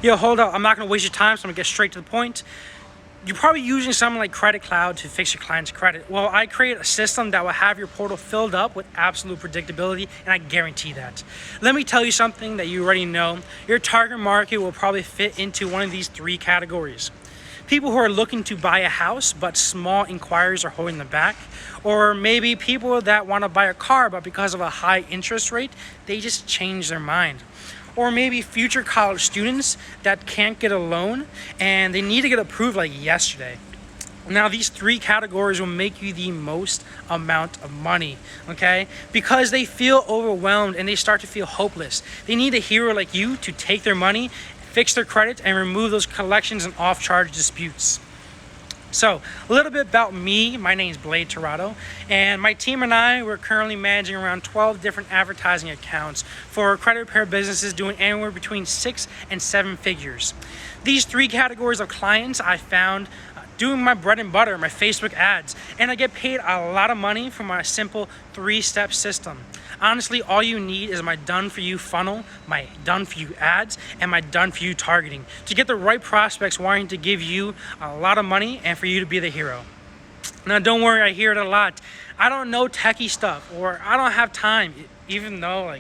Yo, hold up. I'm not going to waste your time, so I'm going to get straight to the point. You're probably using something like Credit Cloud to fix your client's credit. Well, I create a system that will have your portal filled up with absolute predictability, and I guarantee that. Let me tell you something that you already know. Your target market will probably fit into one of these three categories. People who are looking to buy a house, but small inquiries are holding them back. Or maybe people that want to buy a car, but because of a high interest rate, they just change their mind. Or maybe future college students that can't get a loan and they need to get approved like yesterday. Now, these three categories will make you the most amount of money, okay? Because they feel overwhelmed and they start to feel hopeless. They need a hero like you to take their money, fix their credit, and remove those collections and off-charge disputes. So, a little bit about me. My name is Blade Torado, and my team and I, we're currently managing around 12 different advertising accounts for credit repair businesses doing anywhere between 6 and 7 figures. These three categories of clients I found doing my bread and butter, my Facebook ads, and I get paid a lot of money from my simple 3-step system. Honestly, all you need is my done-for-you funnel, my done-for-you ads, and my done-for-you targeting to get the right prospects wanting to give you a lot of money and for you to be the hero. Now, don't worry, I hear it a lot. I don't know techie stuff, or I don't have time, even though,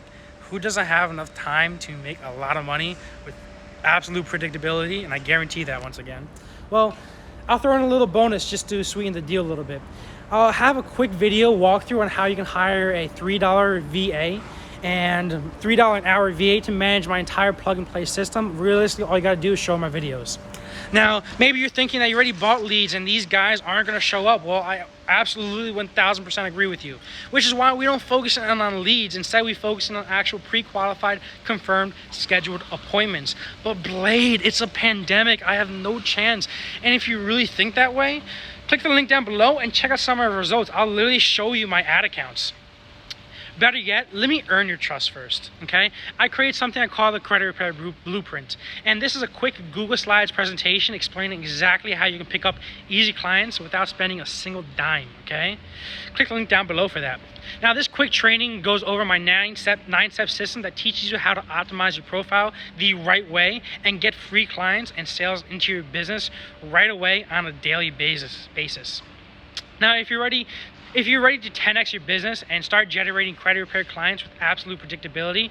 who doesn't have enough time to make a lot of money with absolute predictability? And I guarantee that once again. Well, I'll throw in a little bonus just to sweeten the deal a little bit. I'll have a quick video walkthrough on how you can hire a $3 VA and $3 an hour VA to manage my entire plug-and-play system. Realistically, all you gotta do is show my videos. Now, maybe you're thinking that you already bought leads and these guys aren't gonna show up. Well, I absolutely 1000% agree with you, which is why we don't focus on leads. Instead, we focus on actual pre-qualified, confirmed, scheduled appointments. But Blade, it's a pandemic. I have no chance. And if you really think that way, click the link down below and check out some of my results. I'll literally show you my ad accounts. Better yet, let me earn your trust first, okay? I create something I call the Credit Repair Blueprint. And this is a quick Google Slides presentation explaining exactly how you can pick up easy clients without spending a single dime, okay? Click the link down below for that. Now, this quick training goes over my 9-step system that teaches you how to optimize your profile the right way and get free clients and sales into your business right away on a daily basis. Now, if you're ready to 10x your business and start generating credit repair clients with absolute predictability,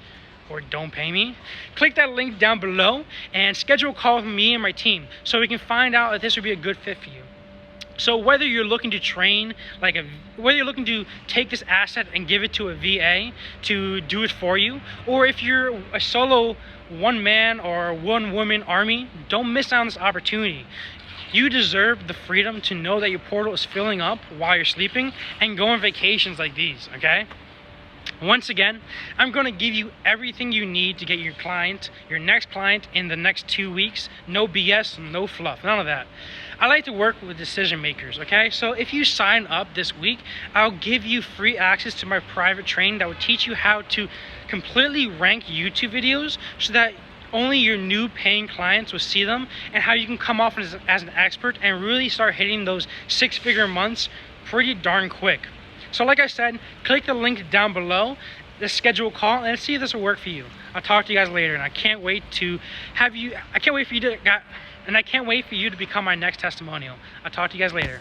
or don't pay me, click that link down below and schedule a call with me and my team so we can find out if this would be a good fit for you. So whether you're looking to whether you're looking to take this asset and give it to a VA to do it for you, or if you're a solo one-man or one-woman army, don't miss out on this opportunity. You deserve the freedom to know that your portal is filling up while you're sleeping and go on vacations like these, okay? Once again, I'm going to give you everything you need to get your next client in the next 2 weeks. No BS, no fluff, none of that. I like to work with decision makers, okay? So if you sign up this week, I'll give you free access to my private training that will teach you how to completely rank YouTube videos so that only your new paying clients will see them, and how you can come off as an expert and really start hitting those 6-figure months pretty darn quick. So like I said, click the link down below, let's schedule a call, and let's see if this will work for you. I'll talk to you guys later, and I can't wait for you to become my next testimonial. I'll talk to you guys later.